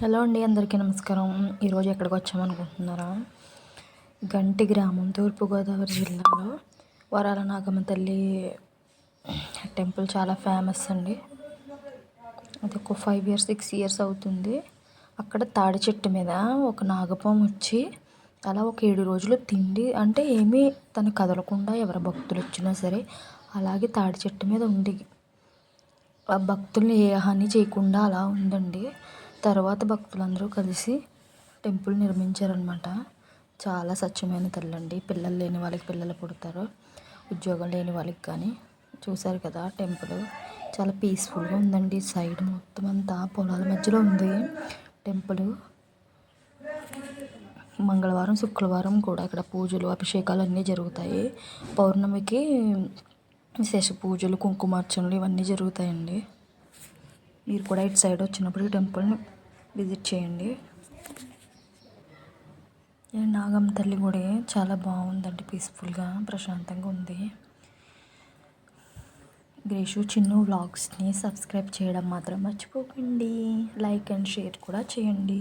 Hello అండి, అందరికీ నమస్కారం. ఈరోజు ఎక్కడికి వచ్చామనుకుంటున్నారా? గంటి గ్రామం, తూర్పుగోదావరి జిల్లాలో వరాల నాగమ్మ తల్లి టెంపుల్ చాలా ఫేమస్ అండి. అది ఒక 5 ఇయర్స్ 6 ఇయర్స్ అవుతుంది. అక్కడ తాడి చెట్టు మీద ఒక నాగపాము వచ్చి అలా ఒక 7 రోజులు తిండి అంటే ఏమీ తను కదలకుండా ఎవరు భక్తులు వచ్చినా సరే అలాగే తాడి చెట్టు మీద ఉండి ఆ భక్తుల్ని ఏ హాని చేయకుండా అలా ఉందండి. తర్వాత భక్తులందరూ కలిసి టెంపుల్ నిర్మించారనమాట. చాలా స్వచ్ఛమైన తల్లి అండి. పిల్లలు లేని వాళ్ళకి పిల్లలు పుడతారు, ఉద్యోగం లేని వాళ్ళకి కానీ. చూశారు కదా టెంపుల్ చాలా పీస్ఫుల్గా ఉందండి. సైడ్ మొత్తం అంతా పొలాల మధ్యలో ఉంది టెంపుల్. మంగళవారం శుక్రవారం కూడా ఇక్కడ పూజలు అభిషేకాలు అన్నీ జరుగుతాయి. పౌర్ణమికి విశేష పూజలు కుంకుమార్చనలు ఇవన్నీ జరుగుతాయండి. మీరు కూడా ఇటు సైడ్ వచ్చినప్పుడు ఈ టెంపుల్ని విజిట్ చేయండి. నాగమ్మ తల్లి గుడి చాలా బాగుందండి. పీస్ఫుల్గా ప్రశాంతంగా ఉంది. గ్రేషు చిన్ను వ్లాగ్స్ని సబ్స్క్రైబ్ చేయడం మాత్రం మర్చిపోకండి. లైక్ అండ్ షేర్ కూడా చేయండి.